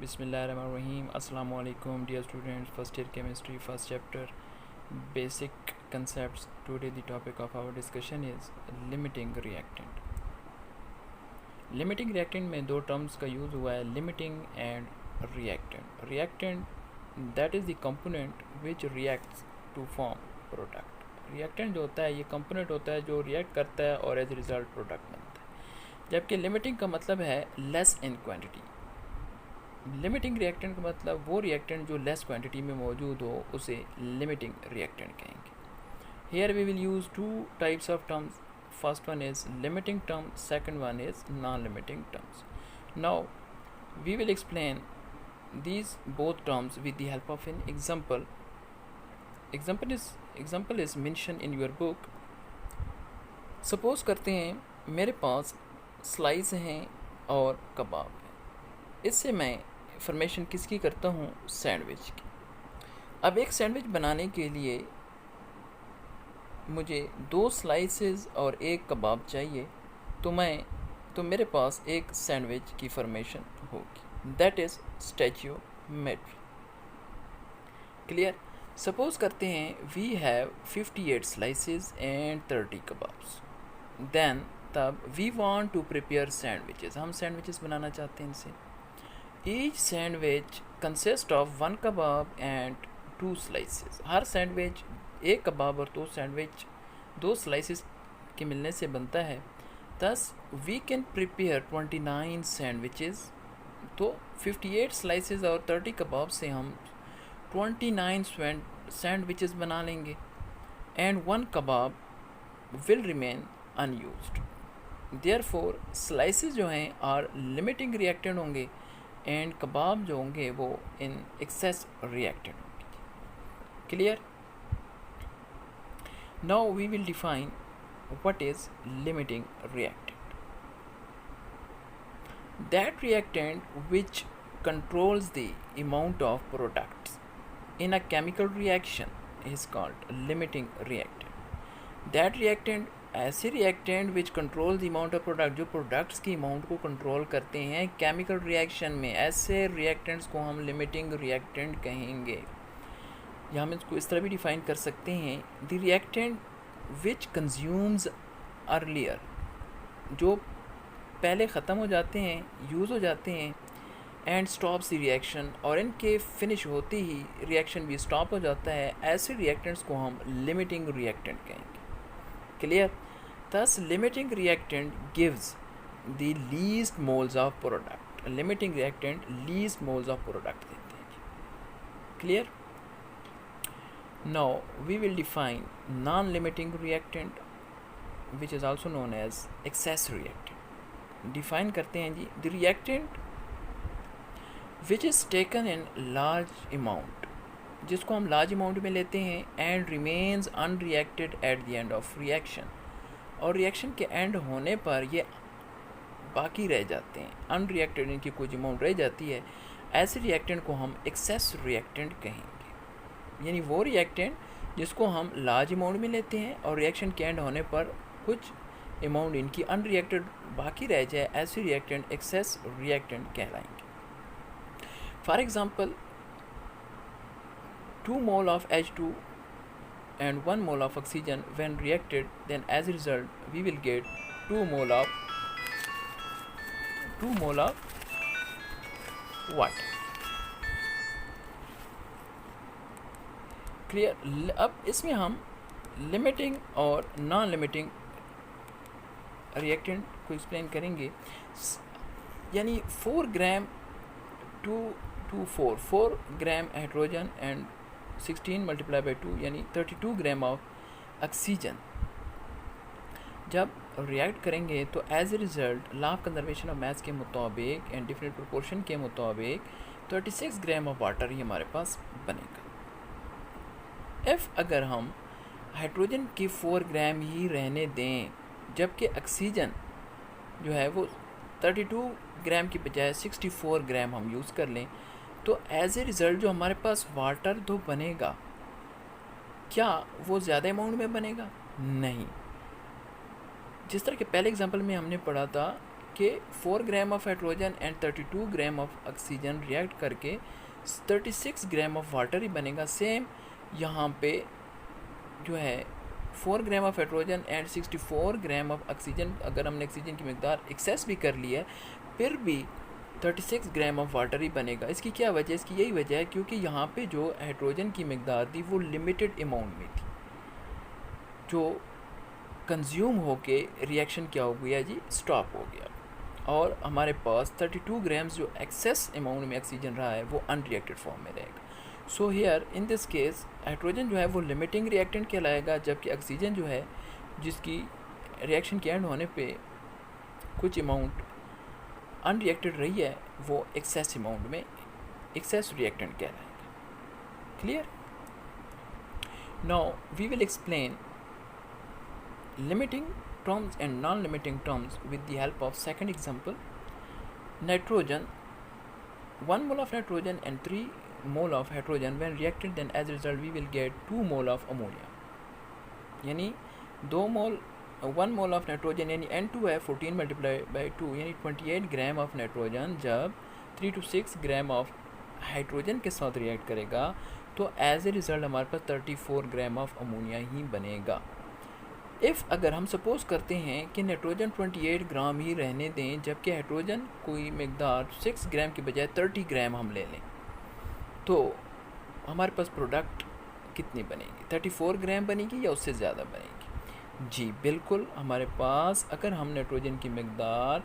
Bismillahirrahmanirrahim. Assalamu alaikum, dear students. First year chemistry, first chapter, basic concepts. Today the topic of our discussion is limiting reactant. Limiting reactant में दो terms का use हुआ है, limiting and reactant. Reactant that is the component which reacts to form product. Reactant जो होता है ये component होता है जो react करता है और as a result product बनता है, जबकि limiting का मतलब है less in quantity. Limiting reactant का मतलब वो रिएक्टेंट जो लेस क्वांटिटी में मौजूद हो उसे लिमिटिंग रिएक्टेंट कहेंगे. Here we will use two types of terms. First one is limiting term, second one is non limiting terms. Now we will explain these both terms with the help of an example. Example is mentioned in your book. Suppose करते हैं मेरे पास slice हैं और कबाब है. इससे मैं formation किसकी करता हूँ? सैंडविच की. अब एक सैंडविच बनाने के लिए मुझे 2 स्लाइसेस और एक कबाब चाहिए, तो मेरे पास एक सैंडविच की फॉर्मेशन होगी. That is stoichiometry. Clear? Suppose करते हैं we have 58 slices and 30 kebabs. Then तब we want to prepare sandwiches. हम सैंडविचेस बनाना चाहते हैं इनसे. Each sandwich consists of 1 kebab and 2 slices. Her sandwich एक कबाब और 2 स्लाइसेस के मिलने से बनता है. Thus we can prepare 29 sandwiches. तो 58 स्लाइसेस और 30 कबाब से हम 29 सैंडविचेस बना लेंगे. And 1 kebab will remain unused. Therefore slices जो हैं are limiting reactant होंगे एंड कबाब जो होंगे वो इन एक्सेस रिएक्टेंट होंगे. Clear? Now we will define what is limiting reactant. That reactant which controls the amount of products in a chemical reaction is called limiting reactant. That reactant ऐसे reactant which control the amount of product, जो products की amount को control करते हैं chemical reaction में, ऐसे reactants को हम लिमिटिंग रिएक्टेंट कहेंगे. या हम इसको इस तरह भी डिफाइन कर सकते हैं, the reactant which consumes earlier, जो पहले ख़त्म हो जाते हैं, यूज़ हो जाते हैं, एंड स्टॉप्स द रिएक्शन, और इनके फिनिश होते ही रिएक्शन भी स्टॉप हो जाता है. ऐसे रिएक्टेंट्स को हम लिमिटिंग रिएक्टेंट कहेंगे. Clear? Thus limiting reactant gives the least moles of product. Limiting reactant least moles of product देते हैं. Clear? Now we will define non-limiting reactant, which is also known as excess reactant. Define करते हैं जी, the reactant which is taken in large amount, जिसको हम large amount में लेते हैं, and remains unreacted at the end of reaction, और reaction के and होने पर ये बाकी रह जाते हैं, अनरिएक्टेड इनकी कुछ अमाउंट रह जाती है. ऐसे रिएक्टेंट को हम एक्सेस रिएक्टेंट कहेंगे. यानी वो रिएक्टेंट जिसको हम लार्ज अमाउंट में लेते हैं और रिएक्शन के एंड होने पर कुछ अमाउंट इनकी अनरिएक्टेड बाकी रह जाए, ऐसे रिएक्टेंट एक्सेस रिएक्टेंट कहलाएंगे. For example 2 mole of H2 and 1 mole of oxygen when reacted, then as a result we will get 2 mole of water. Clear? अब इसमें हम लिमिटिंग और नॉन लिमिटिंग रिएक्टेंट को एक्सप्लेन करेंगे. यानी 4 gram 4 gram hydrogen and 16 multiply by 2 यानी 32 gram of oxygen जब react करेंगे तो as a result law of conservation of mass के मुताबिक एंड डिफरेंट प्रोपोर्शन के मुताबिक 36 ग्राम ऑफ वाटर ही हमारे पास बनेगा. अगर हम हाइड्रोजन की 4 ग्राम ही रहने दें, जबकि ऑक्सीजन जो है वो 32 ग्राम की बजाय 64 ग्राम हम यूज़ कर लें, तो एज ए रिज़ल्ट जो हमारे पास वाटर तो बनेगा, क्या वो ज़्यादा अमाउंट में बनेगा? नहीं. जिस तरह के पहले एग्जांपल में हमने पढ़ा था कि 4 gram of hydrogen and 32 gram of oxygen react करके 36 ग्राम ऑफ वाटर ही बनेगा। सेम यहाँ पे जो है 4 gram of hydrogen and 64 gram of oxygen, अगर हमने ऑक्सीजन की मकदार एक्सेस भी कर ली है फिर भी 36 ग्राम ऑफ वाटर ही बनेगा। इसकी क्या वजह? इसकी यही वजह है क्योंकि यहाँ पे जो हाइड्रोजन की मकदार थी वो लिमिटेड अमाउंट में थी, जो कंज्यूम होके रिएक्शन क्या हो गया जी, स्टॉप हो गया, और हमारे पास 32 ग्राम्स जो एक्सेस अमाउंट में ऑक्सीजन रहा है वो अनरिएक्टेड फॉर्म में रहेगा। So here in this case hydrogen जो है वो लिमिटिंग रिएक्टेंट कहलाएगा, जबकि ऑक्सीजन जो है जिसकी रिएक्शन के एंड होने पे कुछ अमाउंट अनरिएक्टेड रही है वो एक्सेस अमाउंट में एक्सेस रिएक्टेंट कहलाएगा। Clear? Now we will explain limiting terms and non-limiting terms with the help of second example. Nitrogen, 1 mole of nitrogen and 3 mole of hydrogen when reacted, then as a result we will get 2 mole of ammonia, यानी 2 मोल 1 mole of nitrogen यानी N2 है 14 multiply by 2 यानी 28 gram of nitrogen जब 3 to 6 gram of hydrogen के साथ react करेगा तो as a result हमारे पास 34 ग्राम ऑफ अमोनिया ही बनेगा। इफ़ अगर हम सपोज़ करते हैं कि नाइट्रोजन 28 ग्राम ही रहने दें जबकि हाइड्रोजन कोई मकदार 6 ग्राम के बजाय 30 ग्राम हम ले लें, तो हमारे पास प्रोडक्ट कितनी बनेगी? 34 ग्राम बनेगी या उससे ज़्यादा बनेगी? जी बिल्कुल, हमारे पास अगर हम नाइट्रोजन की मकदार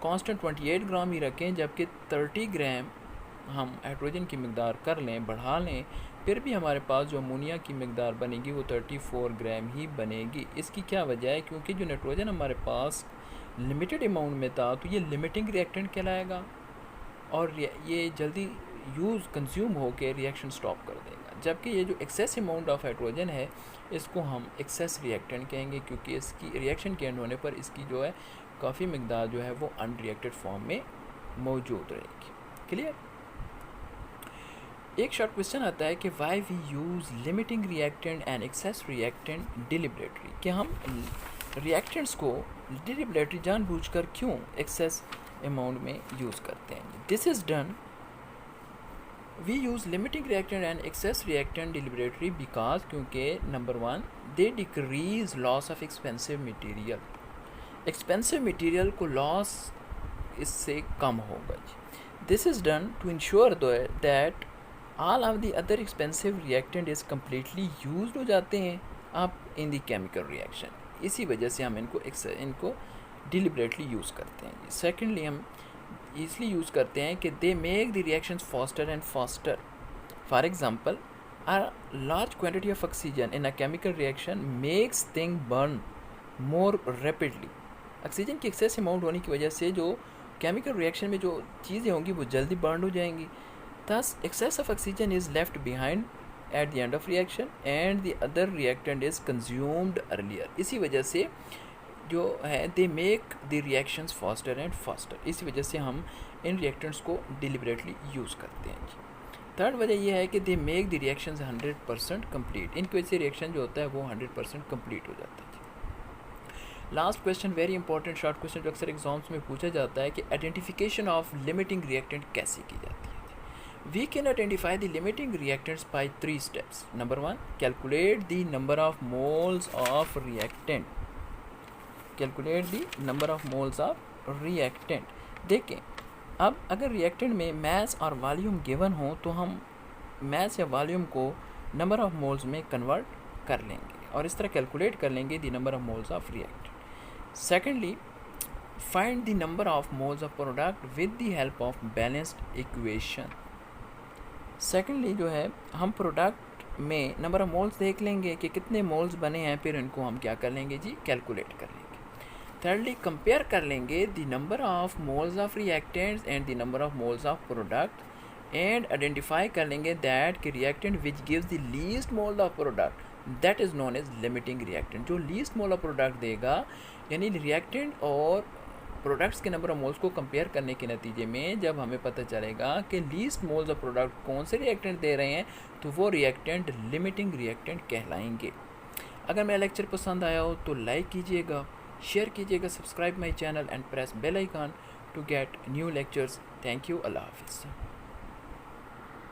कांस्टेंट 28 ग्राम ही रखें जबकि 30 ग्राम हम हाइड्रोजन की मकदार कर लें, बढ़ा लें, फिर भी हमारे पास जो अमोनिया की मकदार बनेगी वो 34 ग्राम ही बनेगी। इसकी क्या वजह है? क्योंकि जो नाइट्रोजन हमारे पास लिमिटेड अमाउंट में था तो ये लिमिटिंग रिएक्टेंट कहलाएगा और ये जल्दी कंज्यूम होकर रिएक्शन स्टॉप कर देगा, जबकि ये जो एक्सेस अमाउंट ऑफ हाइड्रोजन है इसको हम एक्सेस रिएक्टेंट कहेंगे क्योंकि इसकी रिएक्शन के एंड होने पर इसकी जो है काफ़ी मकदार जो है वो अनरिएक्टेड फॉर्म में मौजूद रहेगी। क्लियर? एक शॉर्ट क्वेश्चन आता है कि why we use limiting reactant and excess reactant deliberately, कि हम रिएक्टेंट्स को डिलिबरेटली जानबूझकर क्यों एक्सेस अमाउंट में यूज़ करते हैं? This is done, we use limiting reactant and excess reactant deliberately because क्योंकि number 1 they decrease loss of expensive material, expensive material को लॉस इससे कम होगा। This is done to ensure that all of the other expensive reactant is completely use हो जाते हैं अब in the chemical reaction, इसी वजह से हम इनको डिलिबरेटली यूज़ करते हैं। सेकेंडली हम इसलिए यूज़ करते हैं कि they make the reactions faster and faster. For example a large quantity of oxygen in a chemical reaction makes thing burn more rapidly. Oxygen की एक्सेस अमाउंट होने की वजह से जो केमिकल रिएक्शन में जो चीज़ें होंगी वो जल्दी बर्न हो जाएंगी। Thus, excess of oxygen is left behind at the end of reaction and the other reactant is consumed earlier. इसी वजह से जो है they make the reactions faster and faster. इसी वजह से हम इन reactants को deliberately use करते हैं जी। थर्ड वजह यह है कि they make the reactions 100% complete. इनकी वजह से रिएक्शन जो होता है वो 100% complete हो जाता है जी। Last question very important short question जो अक्सर एग्जाम्स में पूछा जाता है कि आइडेंटिफिकेशन ऑफ लिमिटिंग रिएक्टेंट कैसे की जाती है? We can identify the limiting reactants by 3 steps. Number 1, calculate the number of moles of reactant. Calculate the number of moles of reactant. देखें, अब अगर रिएक्टेंट में mass और वॉल्यूम गिवन हो तो हम mass या वॉल्यूम को number of moles में कन्वर्ट कर लेंगे और इस तरह कैलकुलेट कर लेंगे the number of moles of reactant. Secondly, find the number of moles of product with the help of balanced equation. Secondly जो है हम प्रोडक्ट में नंबर ऑफ मोल्स देख लेंगे कि कितने मोल्स बने हैं, फिर इनको हम क्या कर लेंगे जी, कैलकुलेट कर लेंगे। थर्डली कंपेयर कर लेंगे the number of moles of reactants and the number of moles of product and identify कर लेंगे दैट कि reactant which gives the least mole of product that is known as limiting reactant. जो least mole of product देगा यानी reactant और products के number of moles को compare करने के नतीजे में जब हमें पता चलेगा कि लीस्ट मोल्स ऑफ प्रोडक्ट कौन से रिएक्टेंट दे रहे हैं तो वो रिएक्टेंट लिमिटिंग रिएक्टेंट कहलाएंगे। अगर मेरा लेक्चर पसंद आया हो तो लाइक कीजिएगा, शेयर कीजिएगा, subscribe my channel and press bell icon to get new lectures. Thank you, अल्लाह हाफिज़।